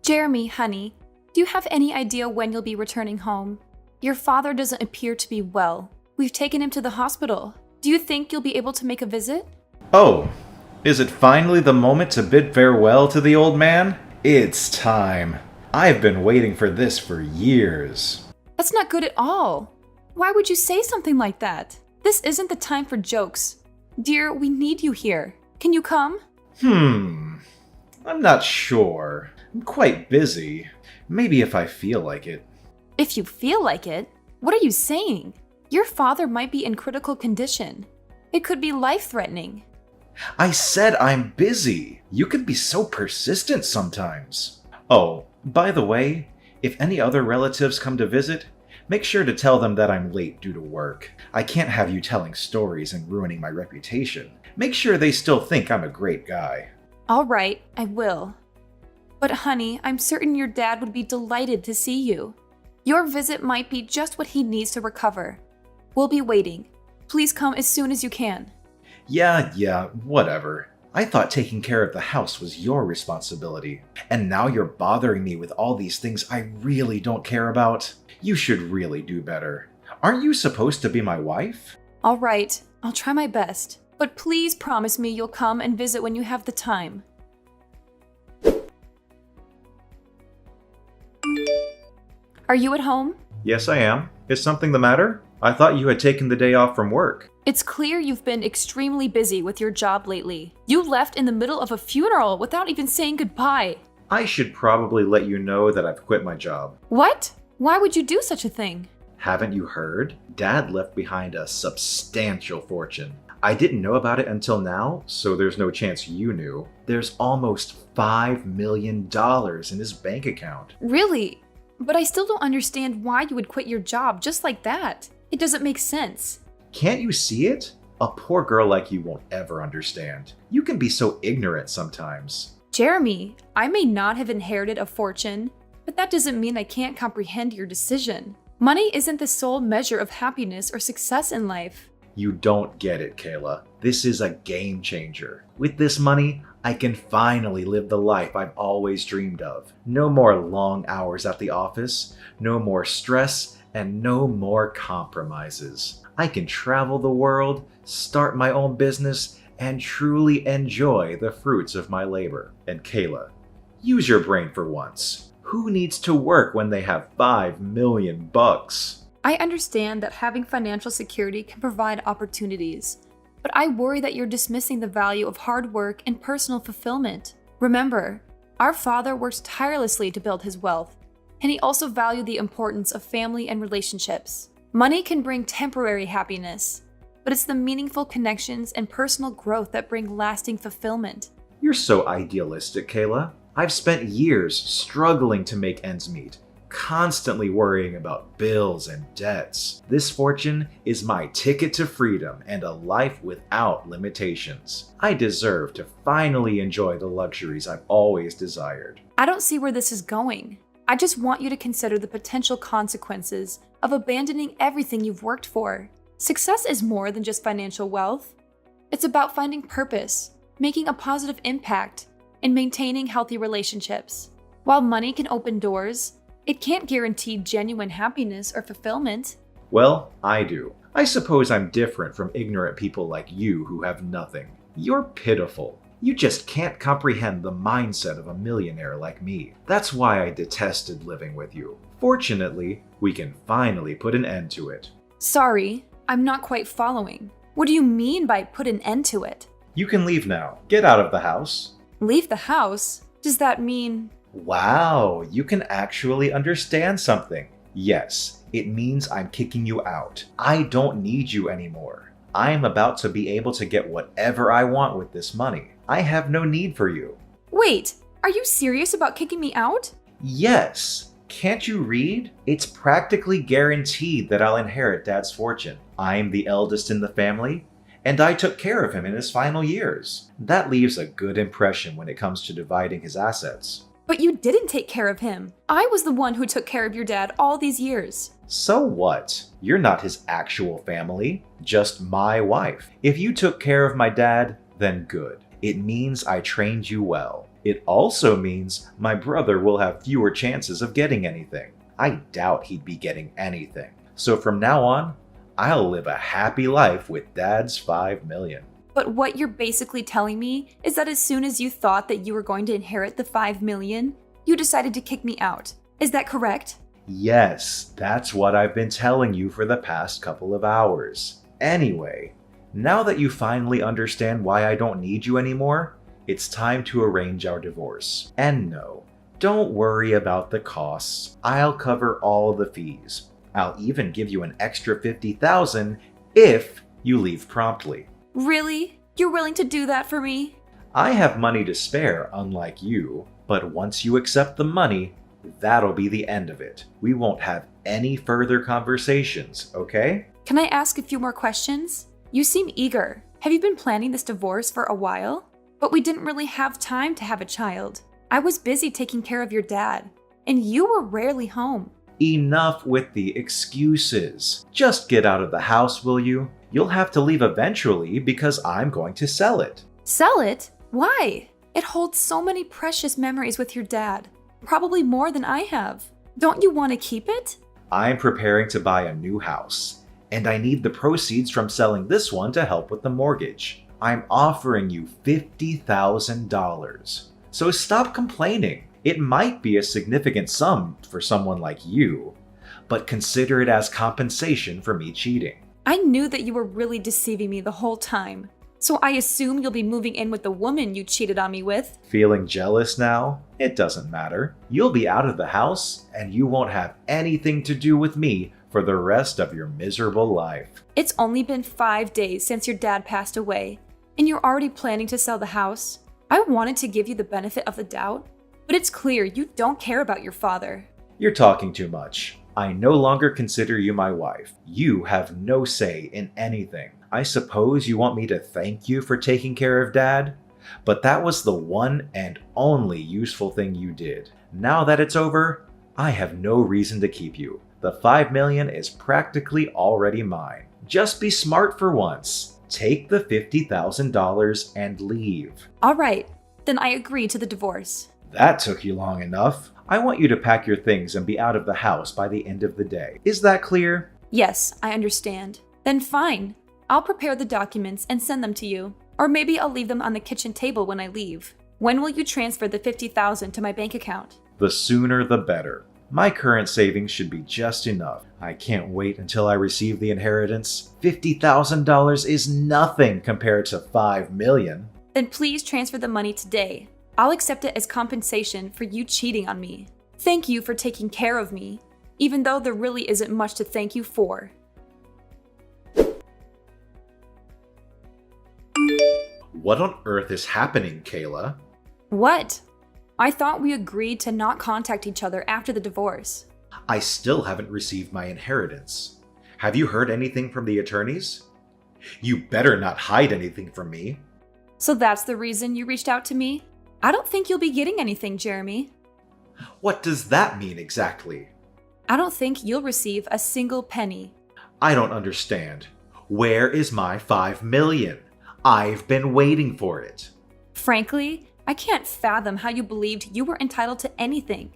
Jeremy, honey, do you have any idea when you'll be returning home? Your father doesn't appear to be well. We've taken him to the hospital. Do you think you'll be able to make a visit? Oh, is it finally the moment to bid farewell to the old man? It's time. I've been waiting for this for years. That's not good at all. Why would you say something like that? This isn't the time for jokes. Dear, we need you here. Can you come? I'm not sure. I'm quite busy. Maybe if I feel like it. If you feel like it? What are you saying? Your father might be in critical condition. It could be life-threatening. I said I'm busy. You can be so persistent sometimes. Oh, by the way, if any other relatives come to visit, make sure to tell them that I'm late due to work. I can't have you telling stories and ruining my reputation. Make sure they still think I'm a great guy. All right, I will. But honey, I'm certain your dad would be delighted to see you. Your visit might be just what he needs to recover. We'll be waiting. Please come as soon as you can. Yeah, whatever. I thought taking care of the house was your responsibility. And now you're bothering me with all these things I really don't care about. You should really do better. Aren't you supposed to be my wife? All right, I'll try my best. But please promise me you'll come and visit when you have the time. Are you at home? Yes, I am. Is something the matter? I thought you had taken the day off from work. It's clear you've been extremely busy with your job lately. You left in the middle of a funeral without even saying goodbye. I should probably let you know that I've quit my job. What? Why would you do such a thing? Haven't you heard? Dad left behind a substantial fortune. I didn't know about it until now, so there's no chance you knew. There's almost $5 million in his bank account. Really? But I still don't understand why you would quit your job just like that. It doesn't make sense. Can't you see it? A poor girl like you won't ever understand. You can be so ignorant sometimes. Jeremy, I may not have inherited a fortune, but that doesn't mean I can't comprehend your decision. Money isn't the sole measure of happiness or success in life. You don't get it, Kayla. This is a game changer. With this money, I can finally live the life I've always dreamed of. No more long hours at the office, no more stress, and no more compromises. I can travel the world, start my own business, and truly enjoy the fruits of my labor. And Kayla, use your brain for once. Who needs to work when they have $5 million? I understand that having financial security can provide opportunities, but I worry that you're dismissing the value of hard work and personal fulfillment. Remember, our father worked tirelessly to build his wealth, and he also valued the importance of family and relationships. Money can bring temporary happiness, but it's the meaningful connections and personal growth that bring lasting fulfillment. You're so idealistic, Kayla. I've spent years struggling to make ends meet, constantly worrying about bills and debts. This fortune is my ticket to freedom and a life without limitations. I deserve to finally enjoy the luxuries I've always desired. I don't see where this is going. I just want you to consider the potential consequences of abandoning everything you've worked for. Success is more than just financial wealth. It's about finding purpose, making a positive impact, and maintaining healthy relationships. While money can open doors, it can't guarantee genuine happiness or fulfillment. Well, I do. I suppose I'm different from ignorant people like you who have nothing. You're pitiful. You just can't comprehend the mindset of a millionaire like me. That's why I detested living with you. Fortunately, we can finally put an end to it. Sorry, I'm not quite following. What do you mean by put an end to it? You can leave now. Get out of the house. Leave the house? Does that mean... Wow, you can actually understand something. Yes, it means I'm kicking you out. I don't need you anymore. I'm about to be able to get whatever I want with this money. I have no need for you. Wait, are you serious about kicking me out? Yes. Can't you read? It's practically guaranteed that I'll inherit Dad's fortune. I'm the eldest in the family, and I took care of him in his final years. That leaves a good impression when it comes to dividing his assets. But you didn't take care of him. I was the one who took care of your dad all these years. So what? You're not his actual family, just my wife. If you took care of my dad, then good. It means I trained you well. It also means my brother will have fewer chances of getting anything. I doubt he'd be getting anything. So from now on, I'll live a happy life with Dad's $5 million. But what you're basically telling me is that as soon as you thought that you were going to inherit the $5 million, you decided to kick me out. Is that correct? Yes, that's what I've been telling you for the past couple of hours. Anyway, now that you finally understand why I don't need you anymore, it's time to arrange our divorce. And no, don't worry about the costs. I'll cover all the fees. I'll even give you an extra $50,000 if you leave promptly. Really? You're willing to do that for me? I have money to spare, unlike you, but once you accept the money, that'll be the end of it. We won't have any further conversations, okay? Can I ask a few more questions? You seem eager. Have you been planning this divorce for a while? But we didn't really have time to have a child. I was busy taking care of your dad, and you were rarely home. Enough with the excuses. Just get out of the house, will you? You'll have to leave eventually because I'm going to sell it. Sell it? Why? It holds so many precious memories with your dad. Probably more than I have. Don't you want to keep it? I'm preparing to buy a new house, and I need the proceeds from selling this one to help with the mortgage. I'm offering you $50,000. So stop complaining. It might be a significant sum for someone like you, but consider it as compensation for me cheating. I knew that you were really deceiving me the whole time. So I assume you'll be moving in with the woman you cheated on me with. Feeling jealous now? It doesn't matter. You'll be out of the house, and you won't have anything to do with me for the rest of your miserable life. It's only been 5 days since your dad passed away, and you're already planning to sell the house. I wanted to give you the benefit of the doubt, but it's clear you don't care about your father. You're talking too much. I no longer consider you my wife. You have no say in anything. I suppose you want me to thank you for taking care of Dad? But that was the one and only useful thing you did. Now that it's over, I have no reason to keep you. The $5 million is practically already mine. Just be smart for once. Take the $50,000 and leave. All right, then I agree to the divorce. That took you long enough. I want you to pack your things and be out of the house by the end of the day. Is that clear? Yes, I understand. Then fine. I'll prepare the documents and send them to you. Or maybe I'll leave them on the kitchen table when I leave. When will you transfer the $50,000 to my bank account? The sooner the better. My current savings should be just enough. I can't wait until I receive the inheritance. $50,000 is nothing compared to $5 million. Then please transfer the money today. I'll accept it as compensation for you cheating on me. Thank you for taking care of me, even though there really isn't much to thank you for. What on earth is happening, Kayla? What? I thought we agreed to not contact each other after the divorce. I still haven't received my inheritance. Have you heard anything from the attorneys? You better not hide anything from me. So that's the reason you reached out to me? I don't think you'll be getting anything, Jeremy. What does that mean exactly? I don't think you'll receive a single penny. I don't understand. Where is my $5 million? I've been waiting for it. Frankly, I can't fathom how you believed you were entitled to anything.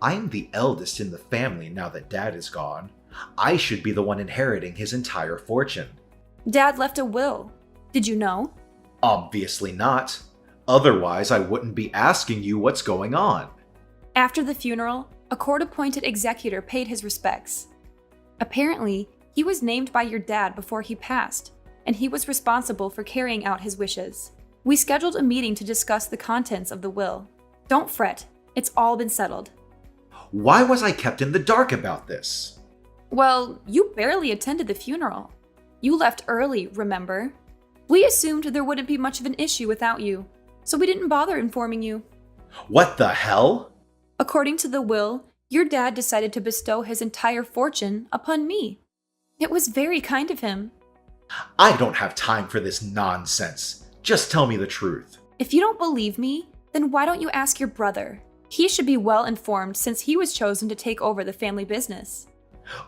I'm the eldest in the family now that Dad is gone. I should be the one inheriting his entire fortune. Dad left a will. Did you know? Obviously not. Otherwise, I wouldn't be asking you what's going on. After the funeral, a court-appointed executor paid his respects. Apparently, he was named by your dad before he passed, and he was responsible for carrying out his wishes. We scheduled a meeting to discuss the contents of the will. Don't fret, it's all been settled. Why was I kept in the dark about this? Well, you barely attended the funeral. You left early, remember? We assumed there wouldn't be much of an issue without you, so we didn't bother informing you. What the hell? According to the will, your dad decided to bestow his entire fortune upon me. It was very kind of him. I don't have time for this nonsense. Just tell me the truth. If you don't believe me, then why don't you ask your brother? He should be well informed since he was chosen to take over the family business.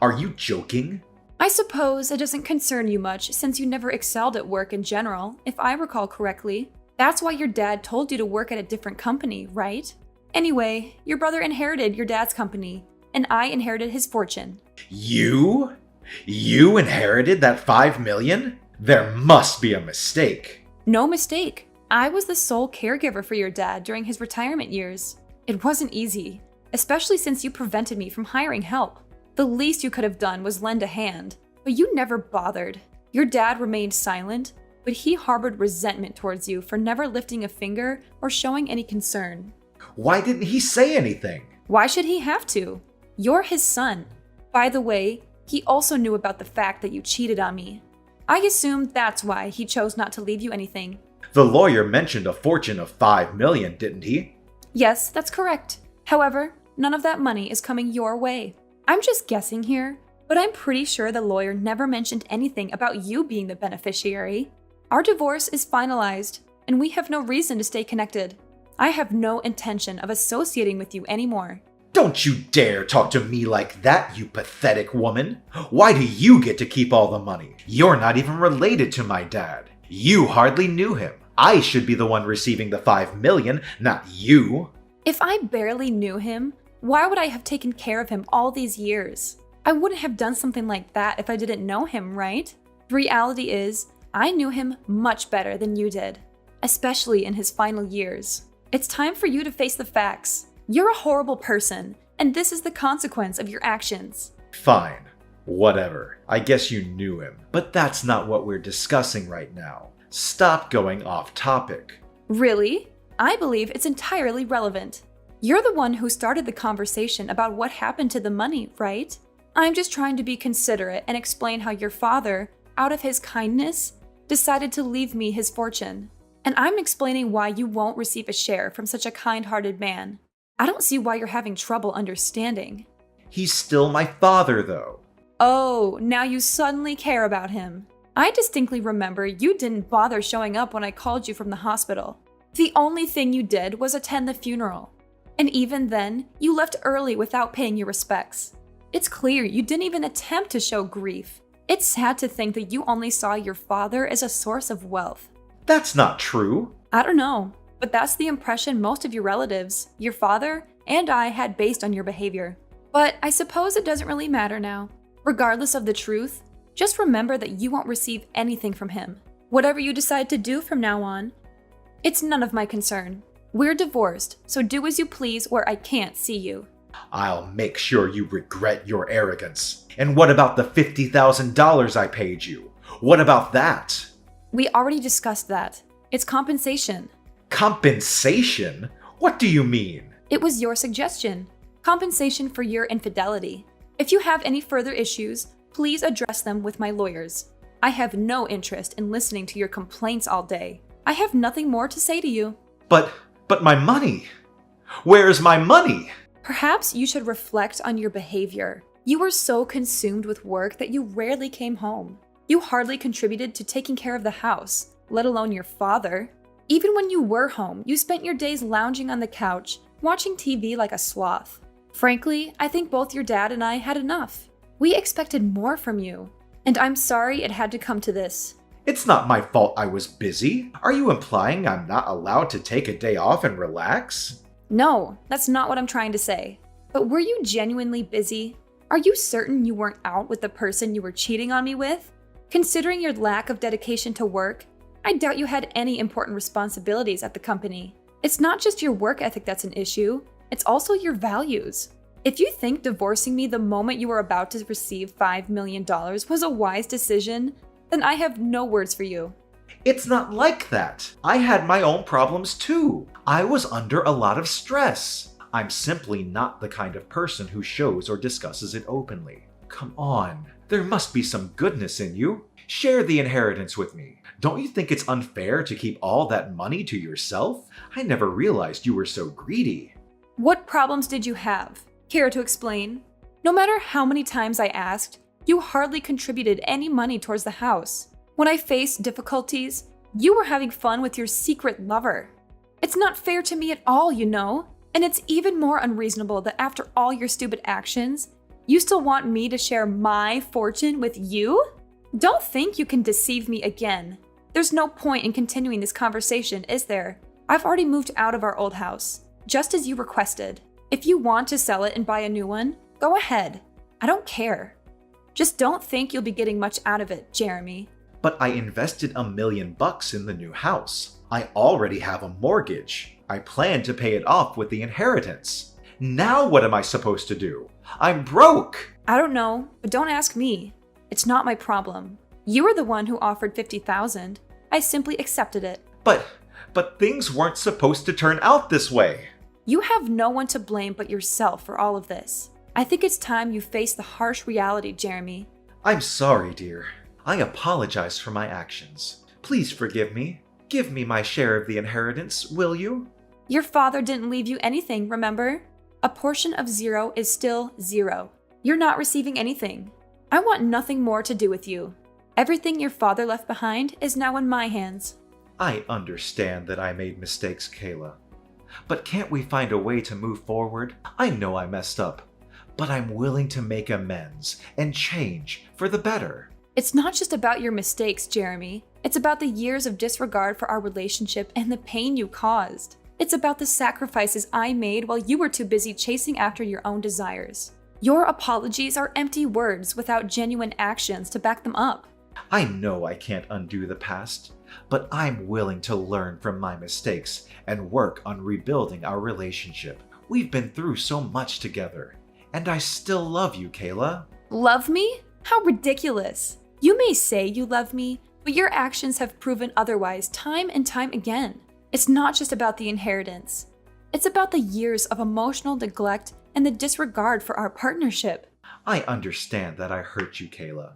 Are you joking? I suppose it doesn't concern you much since you never excelled at work in general, if I recall correctly. That's why your dad told you to work at a different company, right? Anyway, your brother inherited your dad's company, and I inherited his fortune. You? You inherited that 5 million? There must be a mistake. No mistake. I was the sole caregiver for your dad during his retirement years. It wasn't easy, especially since you prevented me from hiring help. The least you could have done was lend a hand, but you never bothered. Your dad remained silent, but he harbored resentment towards you for never lifting a finger or showing any concern. Why didn't he say anything? Why should he have to? You're his son. By the way, he also knew about the fact that you cheated on me. I assume that's why he chose not to leave you anything. The lawyer mentioned a fortune of 5 million, didn't he? Yes, that's correct. However, none of that money is coming your way. I'm just guessing here, but I'm pretty sure the lawyer never mentioned anything about you being the beneficiary. Our divorce is finalized, and we have no reason to stay connected. I have no intention of associating with you anymore. Don't you dare talk to me like that, you pathetic woman. Why do you get to keep all the money? You're not even related to my dad. You hardly knew him. I should be the one receiving the 5 million, not you. If I barely knew him, why would I have taken care of him all these years? I wouldn't have done something like that if I didn't know him, right? The reality is, I knew him much better than you did, especially in his final years. It's time for you to face the facts. You're a horrible person, and this is the consequence of your actions. Fine. Whatever. I guess you knew him. But that's not what we're discussing right now. Stop going off topic. Really? I believe it's entirely relevant. You're the one who started the conversation about what happened to the money, right? I'm just trying to be considerate and explain how your father, out of his kindness, decided to leave me his fortune. And I'm explaining why you won't receive a share from such a kind-hearted man. I don't see why you're having trouble understanding. He's still my father, though. Oh, now you suddenly care about him. I distinctly remember you didn't bother showing up when I called you from the hospital. The only thing you did was attend the funeral. And even then, you left early without paying your respects. It's clear you didn't even attempt to show grief. It's sad to think that you only saw your father as a source of wealth. That's not true. I don't know, but that's the impression most of your relatives, your father, and I had based on your behavior. But I suppose it doesn't really matter now. Regardless of the truth, just remember that you won't receive anything from him. Whatever you decide to do from now on, it's none of my concern. We're divorced, so do as you please where I can't see you. I'll make sure you regret your arrogance. And what about the $50,000 I paid you? What about that? We already discussed that. It's compensation. Compensation? What do you mean? It was your suggestion. Compensation for your infidelity. If you have any further issues, please address them with my lawyers. I have no interest in listening to your complaints all day. I have nothing more to say to you. But my money? Where's my money? Perhaps you should reflect on your behavior. You were so consumed with work that you rarely came home. You hardly contributed to taking care of the house, let alone your father. Even when you were home, you spent your days lounging on the couch, watching TV like a sloth. Frankly, I think both your dad and I had enough. We expected more from you, and I'm sorry it had to come to this. It's not my fault I was busy. Are you implying I'm not allowed to take a day off and relax? No, that's not what I'm trying to say. But were you genuinely busy? Are you certain you weren't out with the person you were cheating on me with? Considering your lack of dedication to work, I doubt you had any important responsibilities at the company. It's not just your work ethic that's an issue, it's also your values. If you think divorcing me the moment you were about to receive $5 million was a wise decision, then I have no words for you. It's not like that. I had my own problems too. I was under a lot of stress. I'm simply not the kind of person who shows or discusses it openly. Come on, there must be some goodness in you. Share the inheritance with me. Don't you think it's unfair to keep all that money to yourself? I never realized you were so greedy. What problems did you have? Care to explain? No matter how many times I asked, you hardly contributed any money towards the house. When I faced difficulties, you were having fun with your secret lover. It's not fair to me at all, you know. And it's even more unreasonable that after all your stupid actions, you still want me to share my fortune with you? Don't think you can deceive me again. There's no point in continuing this conversation, is there? I've already moved out of our old house, just as you requested. If you want to sell it and buy a new one, go ahead. I don't care. Just don't think you'll be getting much out of it, Jeremy. But I invested $1 million in the new house. I already have a mortgage. I plan to pay it off with the inheritance. Now what am I supposed to do? I'm broke! I don't know, but don't ask me. It's not my problem. You were the one who offered $50,000. I simply accepted it. But things weren't supposed to turn out this way. You have no one to blame but yourself for all of this. I think it's time you face the harsh reality, Jeremy. I'm sorry, dear. I apologize for my actions. Please forgive me. Give me my share of the inheritance, will you? Your father didn't leave you anything, remember? A portion of 0 is still 0. You're not receiving anything. I want nothing more to do with you. Everything your father left behind is now in my hands. I understand that I made mistakes, Kayla. But can't we find a way to move forward? I know I messed up, but I'm willing to make amends and change for the better. It's not just about your mistakes, Jeremy. It's about the years of disregard for our relationship and the pain you caused. It's about the sacrifices I made while you were too busy chasing after your own desires. Your apologies are empty words without genuine actions to back them up. I know I can't undo the past, but I'm willing to learn from my mistakes and work on rebuilding our relationship. We've been through so much together, and I still love you, Kayla. Love me? How ridiculous. You may say you love me, but your actions have proven otherwise time and time again. It's not just about the inheritance. It's about the years of emotional neglect and the disregard for our partnership. I understand that I hurt you, Kayla,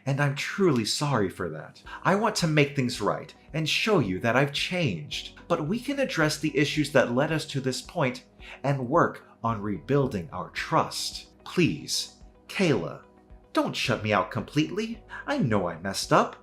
and I'm truly sorry for that. I want to make things right and show you that I've changed, but we can address the issues that led us to this point and work on rebuilding our trust. Please, Kayla, don't shut me out completely. I know I messed up,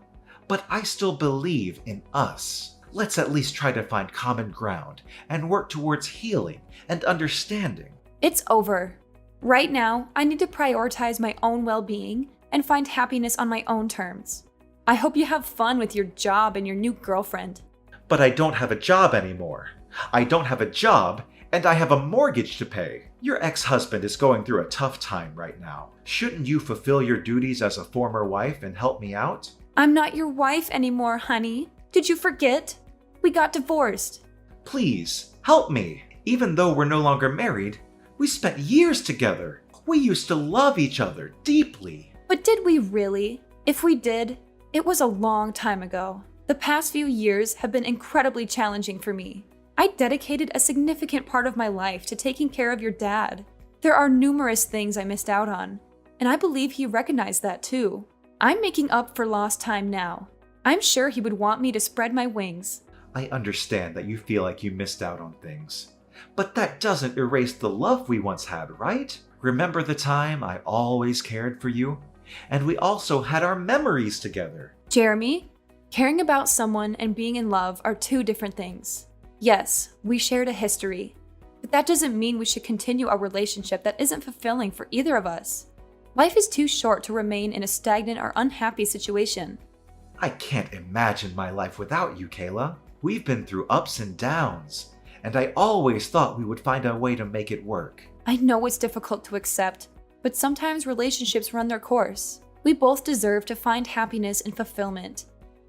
but I still believe in us. Let's at least try to find common ground and work towards healing and understanding. It's over. Right now, I need to prioritize my own well-being and find happiness on my own terms. I hope you have fun with your job and your new girlfriend. But I don't have a job anymore. I don't have a job, and I have a mortgage to pay. Your ex-husband is going through a tough time right now. Shouldn't you fulfill your duties as a former wife and help me out? I'm not your wife anymore, honey. Did you forget? We got divorced. Please, help me. Even though we're no longer married, we spent years together. We used to love each other deeply. But did we really? If we did, it was a long time ago. The past few years have been incredibly challenging for me. I dedicated a significant part of my life to taking care of your dad. There are numerous things I missed out on, and I believe he recognized that too. I'm making up for lost time now. I'm sure he would want me to spread my wings. I understand that you feel like you missed out on things, but that doesn't erase the love we once had, right? Remember the time I always cared for you? And we also had our memories together. Jeremy, caring about someone and being in love are two different things. Yes, we shared a history, but that doesn't mean we should continue a relationship that isn't fulfilling for either of us. Life is too short to remain in a stagnant or unhappy situation. I can't imagine my life without you, Kayla. We've been through ups and downs, and I always thought we would find a way to make it work. I know it's difficult to accept, but sometimes relationships run their course. We both deserve to find happiness and fulfillment,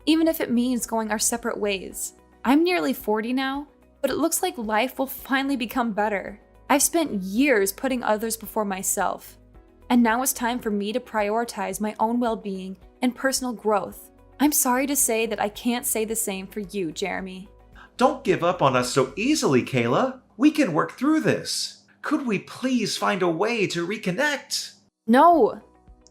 even if it means going our separate ways. I'm nearly 40 now, but it looks like life will finally become better. I've spent years putting others before myself, and now it's time for me to prioritize my own well-being and personal growth. I'm sorry to say that I can't say the same for you, Jeremy. Don't give up on us so easily, Kayla. We can work through this. Could we please find a way to reconnect? No!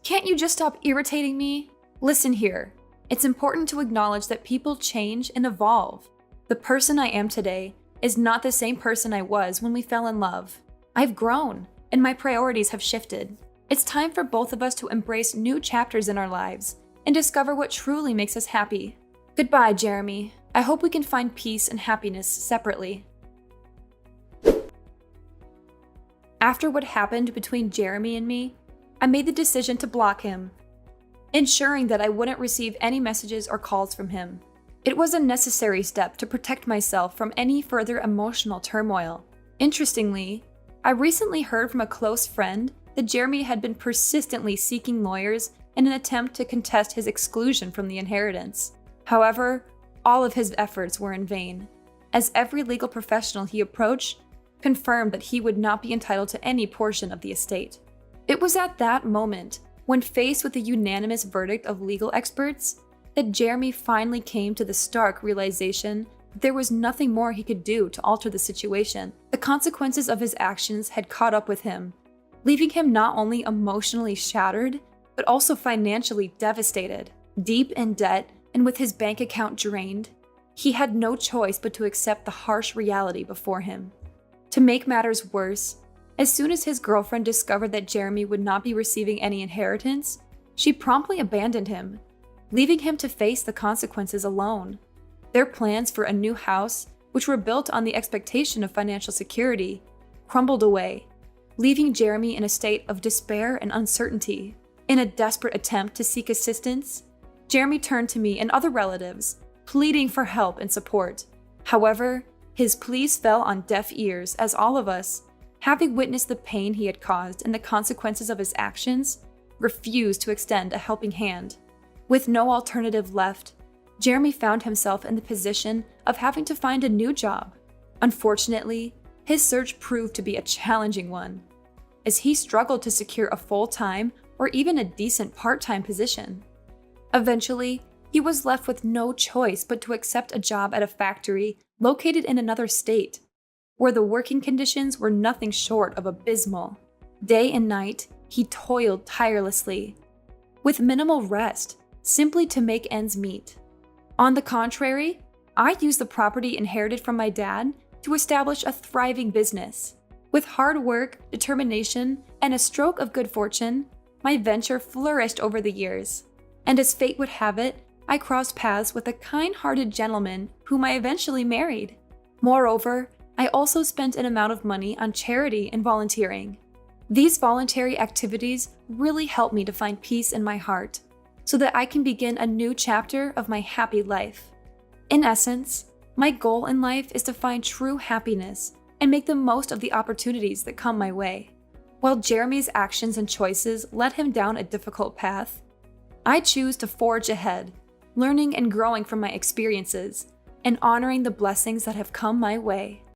Can't you just stop irritating me? Listen here. It's important to acknowledge that people change and evolve. The person I am today is not the same person I was when we fell in love. I've grown, and my priorities have shifted. It's time for both of us to embrace new chapters in our lives and discover what truly makes us happy. Goodbye, Jeremy. I hope we can find peace and happiness separately. After what happened between Jeremy and me, I made the decision to block him, ensuring that I wouldn't receive any messages or calls from him. It was a necessary step to protect myself from any further emotional turmoil. Interestingly, I recently heard from a close friend that Jeremy had been persistently seeking lawyers in an attempt to contest his exclusion from the inheritance. However, all of his efforts were in vain, as every legal professional he approached confirmed that he would not be entitled to any portion of the estate. It was at that moment, when faced with the unanimous verdict of legal experts, that Jeremy finally came to the stark realization that there was nothing more he could do to alter the situation. The consequences of his actions had caught up with him, leaving him not only emotionally shattered, but also financially devastated. Deep in debt and with his bank account drained, he had no choice but to accept the harsh reality before him. To make matters worse, as soon as his girlfriend discovered that Jeremy would not be receiving any inheritance, she promptly abandoned him, leaving him to face the consequences alone. Their plans for a new house, which were built on the expectation of financial security, crumbled away, leaving Jeremy in a state of despair and uncertainty. In a desperate attempt to seek assistance, Jeremy turned to me and other relatives, pleading for help and support. However, his pleas fell on deaf ears as all of us, having witnessed the pain he had caused and the consequences of his actions, refused to extend a helping hand. With no alternative left, Jeremy found himself in the position of having to find a new job. Unfortunately, his search proved to be a challenging one, as he struggled to secure a full-time or even a decent part-time position. Eventually, he was left with no choice but to accept a job at a factory located in another state, where the working conditions were nothing short of abysmal. Day and night, he toiled tirelessly, with minimal rest, simply to make ends meet. On the contrary, I used the property inherited from my dad to establish a thriving business. With hard work, determination, and a stroke of good fortune, my venture flourished over the years. And as fate would have it, I crossed paths with a kind-hearted gentleman whom I eventually married. Moreover, I also spent an amount of money on charity and volunteering. These voluntary activities really helped me to find peace in my heart, so that I can begin a new chapter of my happy life. In essence, my goal in life is to find true happiness and make the most of the opportunities that come my way. While Jeremy's actions and choices led him down a difficult path, I choose to forge ahead, learning and growing from my experiences and honoring the blessings that have come my way.